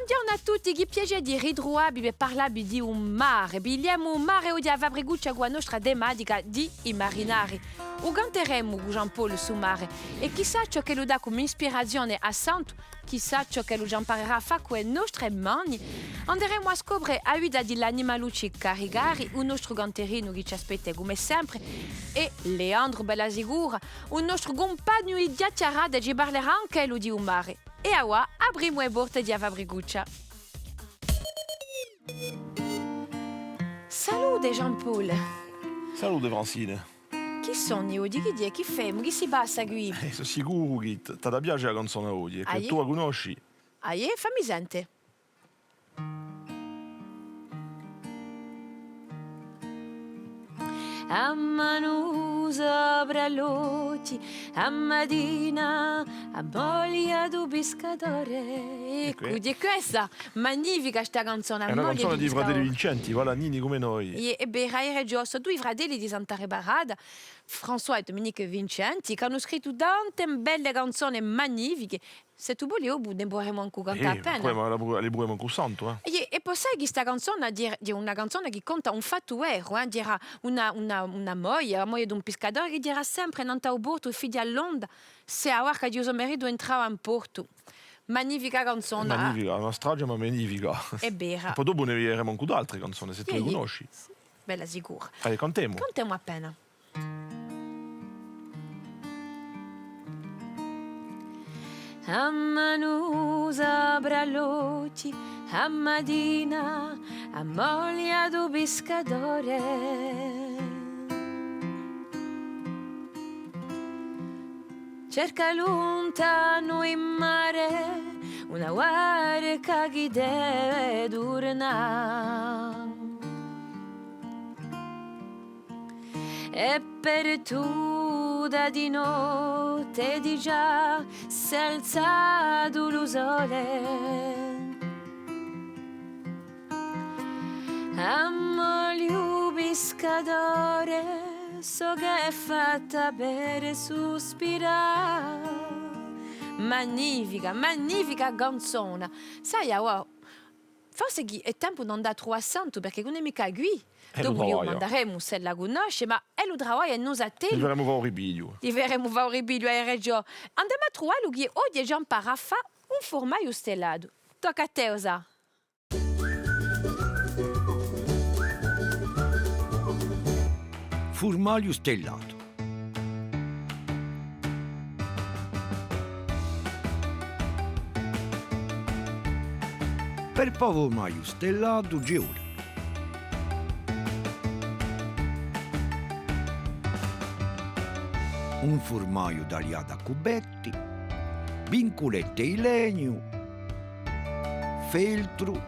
Buongiorno a tutti, che piace di ritrovare per parlare di un mare. Bigliamo un mare oggi a Vabriguccia con la nostra tematica di i marinari. Uganteremo Jean-Paul sul mare e chissà ciò che lo dà come ispirazione a Santo, chissà ciò che lo imparerà a fare con le nostre mani. Andremo a scoprire a guida dell'animalucci carigari, un nostro ganterino che ci aspetta come sempre e Leandro Bellasicura, un nostro compagno di chiacchierata che parlerà anche lui di un mare. E ora apriamo le porte di Vabriguccia. Salute Jean-Paul. Salute Francine. Chi sono oggi? Chi è? Chi fai? Chi si passa qui? Sono sicuro che ti piace la canzone oggi, che tu la conosci. Fammi sentire. A mano sopra l'occhi, a mattina, a voglia di pescatore. Ecco, di questa magnifica sta canzone. È una canzone di Fratelli Vincenti, voilà, Nini come noi. E beh, hai giusto, tu i fratelli di Santa Reparata, François e Dominique Vincenti, che hanno scritto tante belle canzoni magnifiche. Se tu vuoi, ne vorremmo anche cantare appena. Poi le vorremmo con Santo, E poi sai che questa canzone è una canzone che conta un fatto vero, dirà una moglie, la moglie di un pescatore che dirà sempre non t'ho porto, figlia all'onda, se a ora che Dio marito entrava in porto. Magnifica canzone. Magnifica, una strage ma magnifica. È vera. Poi dopo ne vedremo anche altre canzoni, se tu le conosci. Bella sicura. Allora, cantiamo. Cantiamo appena. A mano sopra l'occhi, a mattina, a moglie do pescatore. Cerca lontano in mare una barca che deve tornare. E per tu da di notte di già si è alzato lo sole. Amo pescatore, so che è fatta per sospirare. Magnifica, magnifica canzone. Sai, wow, forse è tempo di andare a Santo perché non è mica qui. Dopo io manderemo se la conosce, ma è lo lavoro e non a te. Ti verremo a ripiglio. Ti verremo a ripiglio a Reggio. Andiamo a trovare lui che oggi già impara a fare un formaggio stellato. Tocca a te, Osa. Formaggio stellato. Per formaggio stellato giuro. Un formaggio tagliato a cubetti, vincolette di legno, feltro,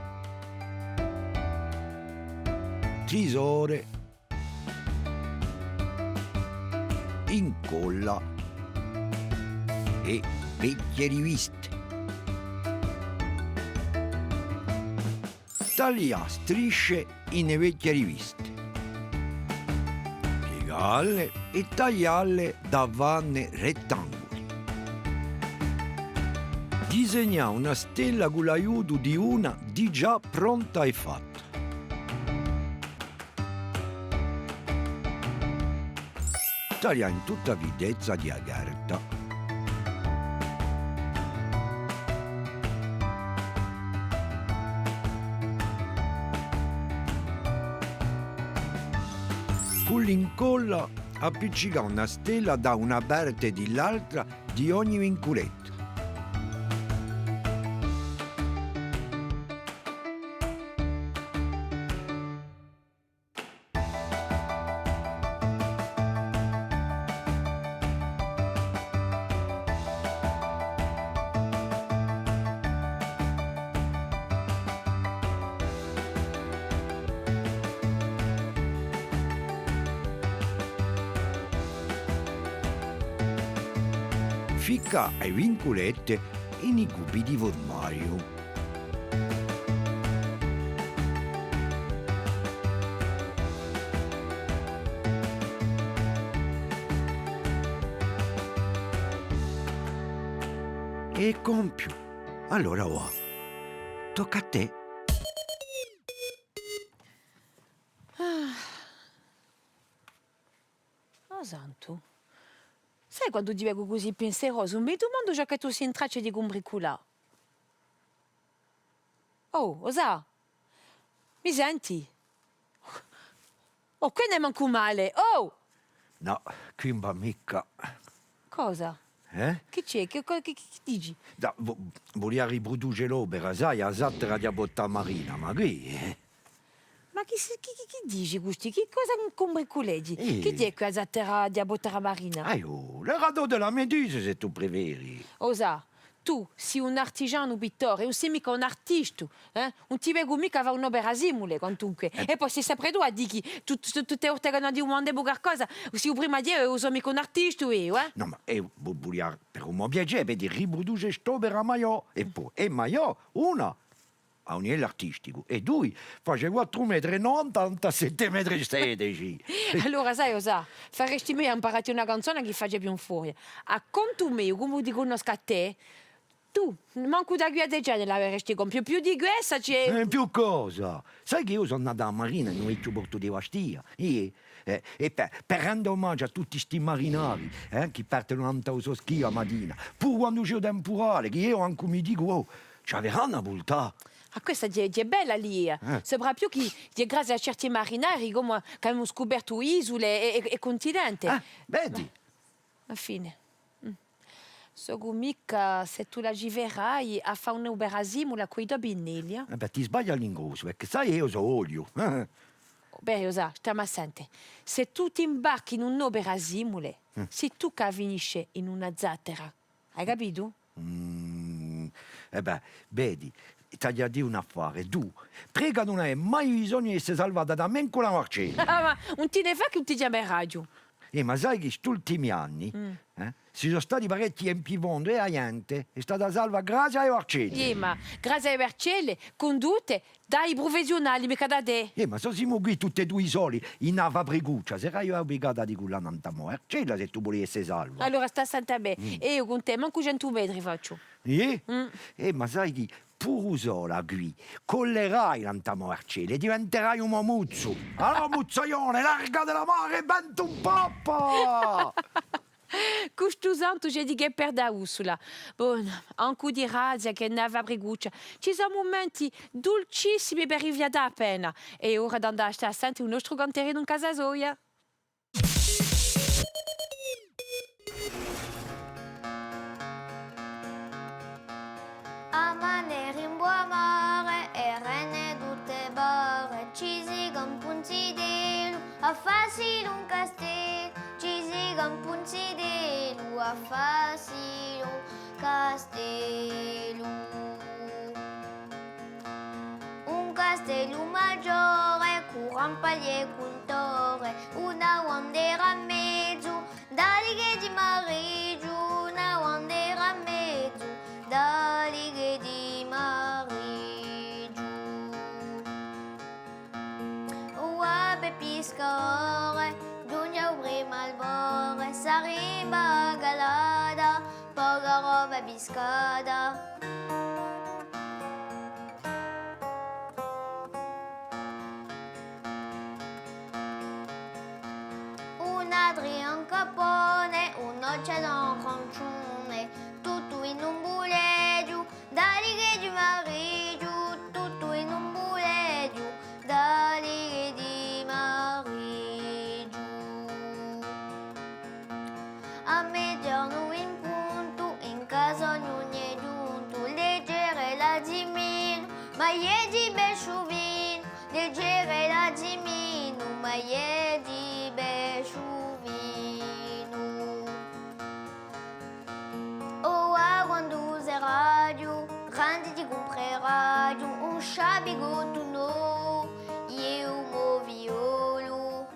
trisore, incolla e vecchie riviste. Taglia strisce in vecchie riviste. Piegarle e tagliarle da vanne rettangoli. Disegna una stella con l'aiuto di una di già pronta e fatta. Taglia in tutta videzza di agarta. Con l'incolla appiccica una stella da una parte e dall'altra di ogni vincoletto. Ficca ai vincolette in i cubi di formaggio. E compio. Allora va. Tocca a te. Oh santo. Sai quando ti vedo così pensieroso? Mi domando già che tu sia in traccia di combricula. Oh, Osa, mi senti? Oh, che ne manco male. Oh! No, qui non va mica. Cosa? Che c'è? Che dici? Da, volia riprodurre l'opera, sai, a Sattera di Botta Marina, ma qui... Ma chi dici, Gusti? Che cosa combriculegi? Chi è che ha zattera di Abottara Marina? Le radeau della Medusa, se tu preferi. Osa, tu sei un artigiano, un pittore, non sei mica un artista, non ti vedo mica fare un'opera simile, quantunque. E poi sei sempre tu a dire che tu te ortegano di un mondo bugar cosa, se prima di io sono mica un artista, No, ma volia per un mio piacere di riprodurre quest'opera maior, e poi, e maior, una, a un livello artistico, e due, face 4,90 m, 7,16 m. Allora, sai cosa? Faresti meglio imparare una canzone che faccia più un fuori. A conto mio, come ti conosco a te, tu, manco da guideggiare l'avresti compiuto. Più di questa c'è... Più cosa? Sai che io sono andato a Marina in un vecchio porto di Bastia? E per rendere omaggio a tutti sti marinari che partono a schia a mattina, pur quando c'è il temporale, che io anche mi dico, oh, ci avrà una volta. Ah, questa è bella lì. Soprattutto che grazie a certi marinari come che hanno scoperto isole e continenti. Vedi? Alla fine. So mica se tu la giverai a fare un'opera simile a quei da Binnelia. Ti sbagli all'ingrosso, perché sai io so olio. Beh, Osa, stiamo assente. Se tu ti imbarchi in un'opera simile, sei tu che finisce in una zattera. Hai capito? Vedi, ti a dire un affare. Tu, prega non hai mai bisogno di essere salvata da me con la Marcella. Ma non ti ne fa che non ti chiama in radio? Ma sai che questi ultimi anni ci sono stati parecchi empivondo e a niente. È stata salva grazie ai Marcelli. Ma grazie ai Marcelli, condotte dai professionali, mica da te. Ma se siamo qui tutti e due soli in una fabbricuccia, sarai io obbligata di quella nanta Marcella se tu vuoi essere salva. Allora sta santa a me. E io con te manco 100 metri faccio. Ma sai che pur sola qui, collerai l'anta Marcella e diventerai un mamuzzo. Allora, muzzaione, larga della mare, vento un poppa! Questo santo c'è di che per da Ursula. Buon, anche di razia che ne va briguccia. Ci sono momenti dolcissimi per i via da pena. E ora da andare a sentire un nostro canterino in casa soia. A manere in buon mare e rene tutte bare. Ci si punti di a farsi un castello. Ci si punti di a farsi un castello. Un castello maggiore, con paglie cultore, una bandera a mezzo, da righe di Mariggiu, una bandera a mezzo, da righe di Mariggiu. Uabe piscore, giugno prima al bore, s'arriva galada, poca roba biscada. Un Adrian Capone, un'occia d'un cancione, tutto in un buleggio, da righe di Mariggiu, tutto in un buleggio, da righe di Mariggiu. A mezzogiorno in punto, in casa non è giunto, leggere la Zimino, ma è di Besciuvin, leggere la Zimino, ma è di Besciuvin. Oh, quando usa radio, grande di compre radio, un sciabigo no, e un moviolo.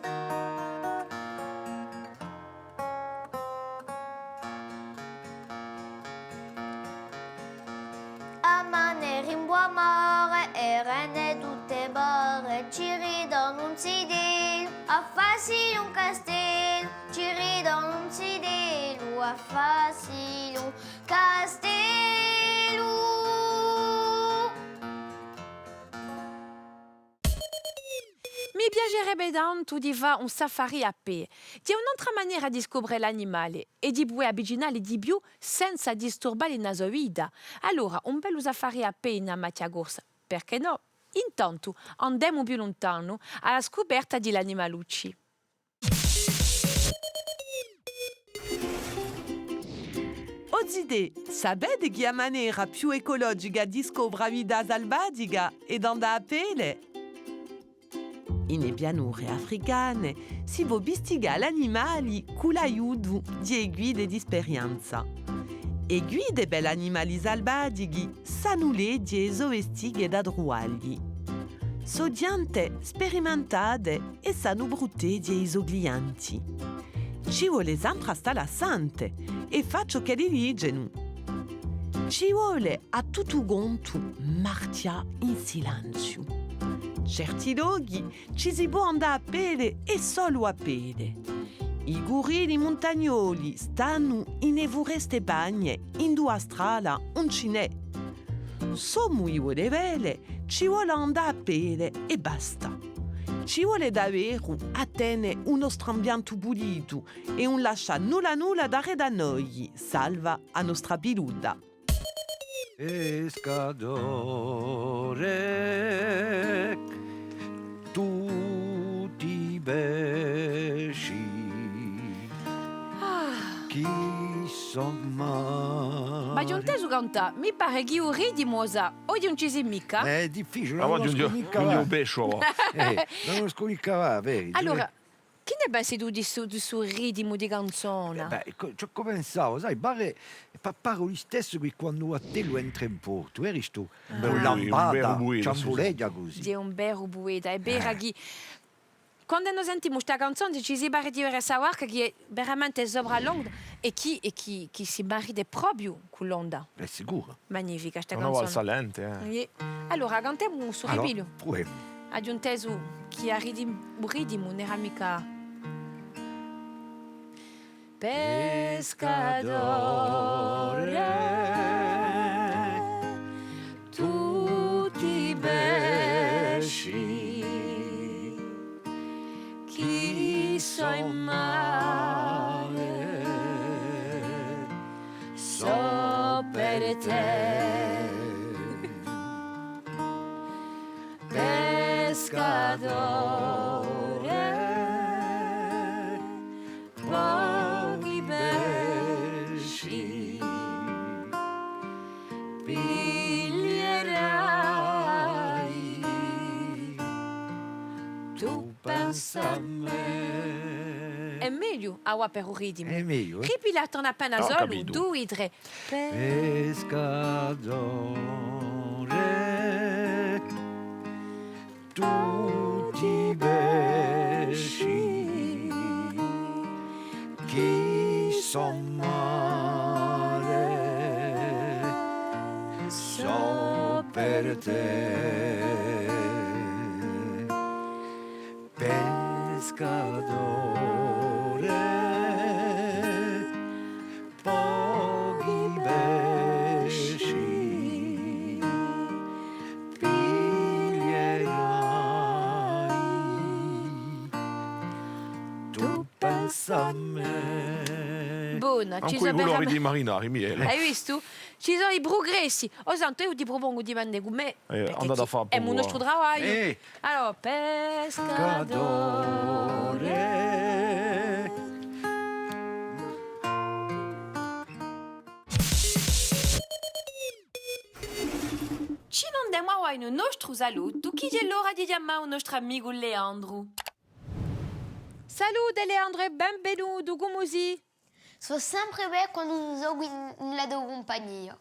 A manere in buon mare e rene tutte bare, ci ridono un sidelo, a farsi un castello, ci ridono un sidelo, a farsi un castello. piacerebbe tanto di fare un safari a pe. C'è un'altra maniera di scoprire l'animale e di poter avvicinare di più senza disturbare la sua vita. Allora, un bello safari a pe in Mattiagorsa, perché no? Intanto andiamo più lontano alla scoperta di animalucci. Oggi sapete che la maniera più ecologica di scoprire la vita selvatica è andare a pele? In pianure africane si può investigare gli animali con l'aiuto di guide di esperienza. E guide per gli animali selvatici sanno leggi e sovestighe da trovarli. Sono gente sperimentate e sanno brutte di esoglianti. Ci vuole sempre stare assente e faccio che li leggono. Ci vuole a tutto conto marcia in silenzio. Certi luoghi ci si può andare a piedi e solo a piedi. I gorilli montagnoli stanno in foreste bagne, in due strade, un cinè. Sommo i vuole vele, ci vuole andare a piedi e basta. Ci vuole davvero a tenere un nostro ambiente pulito e non lascia nulla dare da noi, salva a nostra piluda. Pescatore, tutti pesci, chi son Ma c'è un teso canta, mi pare che io ridi mosa, o di un ci si mica. È difficile, Ma non voglio lo un sconicava. pescio. Non lo sconicava, vedi? Allora, che ne pensi tu di su ritmo di canzone? Ciò che pensavo, sai, pare lo stesso che quando a te lo entra in porto, eri tu? Un Lambada, buio, ciambuleggia così. Di un vero bueta, è vera che... Quando noi sentiamo questa canzone ci si pare di sapere che è veramente sopra l'onda e chi si marita proprio con l'onda. È sicuro. Magnifica questa Una canzone. valsa lente, Sì. Allora, cantiamo su Allora, ripiglio. proviamo. Aggiunteso chi ha ritmo, non era mica... Pescatore, tutti pesci, chi so in mare, so per te. Pescatore, pochi pesci piglierai, tu pensa a me. È meglio a per un ritmo. È meglio, eh? Ripigliato appena Ho solo, capito. 2, 3. Pescatore, tutti pesci, chi son mare, so per te. Pescatore, pochi pesci piglierai, tu pensa a me. Buona, Anche ci i sono colori di marinari, miele. Hai visto? Ci sono i progressi. O santo, io ti propongo di mandare con me. andate a fare È il pure. nostro lavoro. Eh. Allora, pescatore. Ci non andiamo a il nostro saluto. Chi è l'ora di chiamare il nostro amico Leandro? Salute Leandro e benvenuto, come si? Sono sempre bene quando sono in la tua compagnia.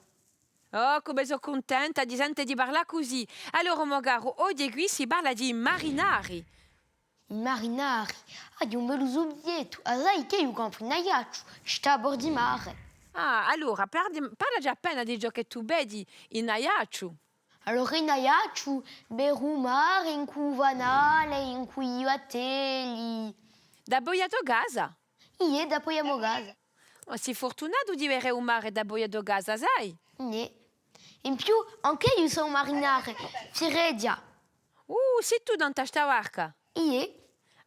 Oh, come sono contenta di sentire di parlare così. Allora, magari, oggi qui si parla di marinari. I marinari. Di un bello subbietto. Sai che io compro in aiaccio, sta a bordo di mare. Ah, allora, parla già appena di ciò che tu vedi in Aiaccio. Allora in aiaccio, beru mare, in cui vanale, in cui vateli. Da Boiato Gaza. Ie, da poi a casa. Oh, sei fortunato di avere un mare da Boiato Gaza, sai? Nie. In più, anche io sono marinare. Firedia. Sei tu dans ta barca. Ie.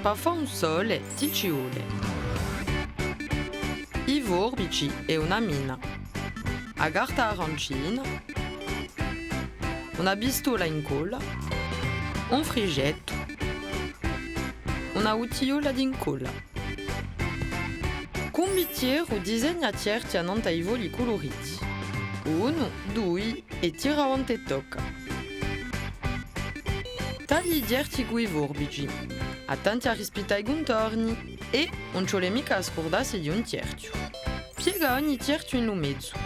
pa fa un sole ti ci vuole. I vorbici e una mina, a carta arancina, una pistola in colla, un frigetto, una uttiola d'incolla. Con bicchiere disegna certi annanta i voli coloriti. 1, 2 e tira avanti e tocca. Tagli certi coi vorbici, attenti a rispitare i contorni e non ci vuole mica scordarsi di un cerchio. Piega ogni cerchio in lo mezzo.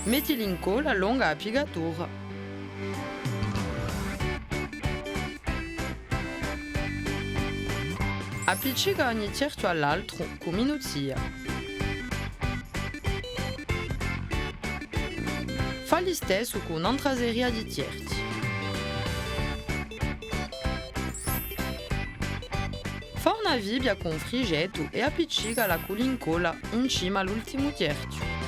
Mettili in colla lunga la piegatura. Appiccica ogni cerchio all'altro con minuzia. Fa lo stesso con un'altra serie di cerchi. Fa una vibia con frigetto e appiccica la colla in colla in cima all'ultimo cerchio.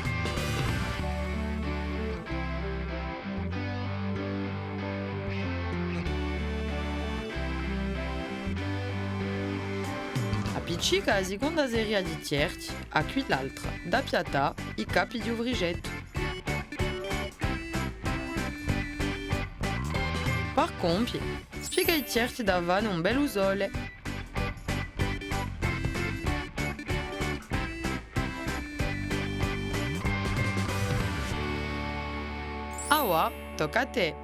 Appiccica la seconda serie di cerchi, a qui l'altra, da piatta i capi di uvrigetto. Par compie, spiega i cerchi davanti un bel usole. Awa, tocca a te.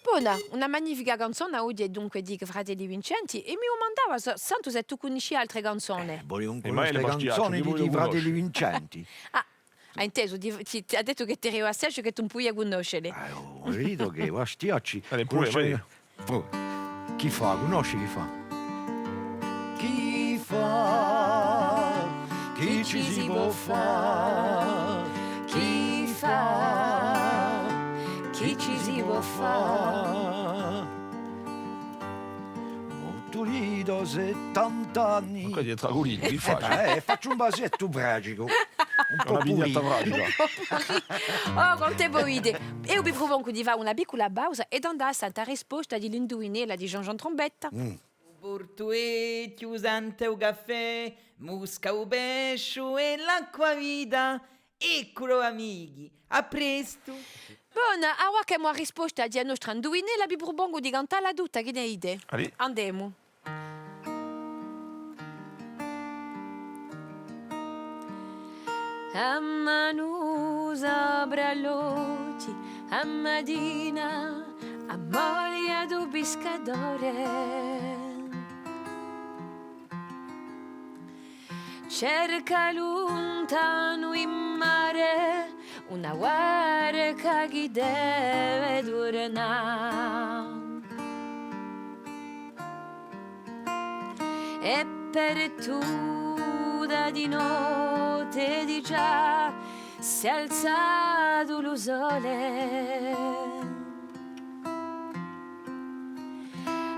Buona, una magnifica canzone oggi è dunque di Fratelli Vincenti e mi domandava santo se tu conosci altre canzoni. Volevo Emaele conoscere Bastiato, canzoni chi di vuoi Fratelli conoscere? Vincenti. Ah, ha inteso, ti ha detto che ti arriva a Sergio che tu non puoi conoscere. Ho vedo che Bastiacci Pure, vai. Chi fa? Conosci chi fa? Chi fa? Chi ci si può fare? Chi fa? Chi ci si può fare? Molto rido 70 anni. Qua dietro la colina, che faccio? Faccio un basetto pragico. Un po' Una vignetta pulito. pratica. Oh, quante buone! E io vi propongo di fare una piccola pausa e andare a santa risposta di l'indovinella di Jean-Jean Trombetta. Portue, chiusante o caffè, musca o pesce e l'acqua vita. Eccolo amici, a presto. Buona, ora che abbiamo risposta alla nostra indovinella, vi propongo di cantarla tutta, che ne idee? Allì. Andiamo. A manusa bralloti, a Madina, a moglie do pescatore. Cerca lontano in mare una barca che deve tornare. E per tu da di notte di già si è alzato lo sole.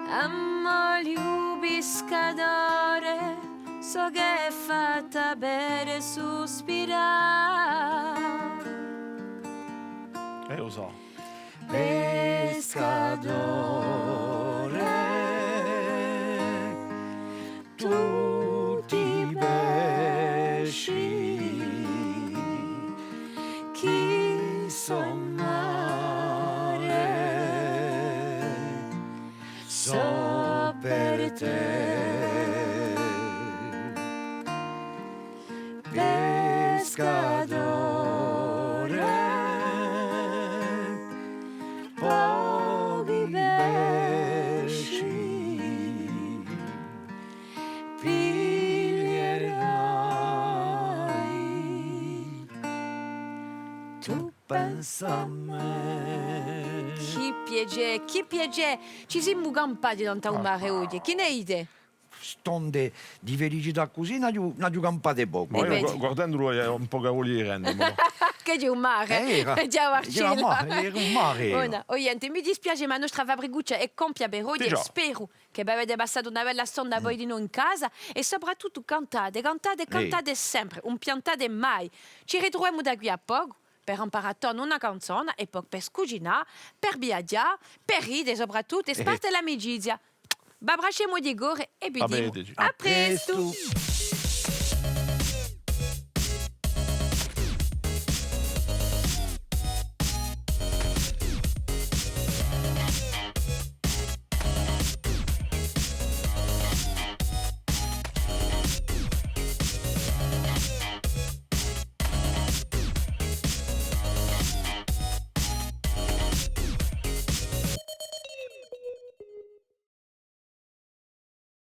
Ammo pescatore, so che è fatta per sospirare. Lo so. Pescatore, tutti i pesci chi son mare so per te. Pescatore, pochi pesci piglierai. Tu pensa a me. Chi piace, ci siamo campati tanto un mare oggi, chi ne idee? Stonde di felicità così, non campate poco. Ma io vedi. guardandolo è un po' cavoliere. che di un mare. Già Marcella. Era un mare. Niente, mi dispiace, ma la nostra fabbriguccia è compia per oggi. Sì, già. Spero che vi avete passato una bella sonda voi di noi in casa e soprattutto cantate sempre, non piantate mai. Ci ritroviamo da qui a poco per imparare una canzone e poi per cucinare, per viaggiare, per ridere soprattutto e spartire l'amicizia. Vi abbracciamo di cuore e vi Vabbè, dico dici. a presto!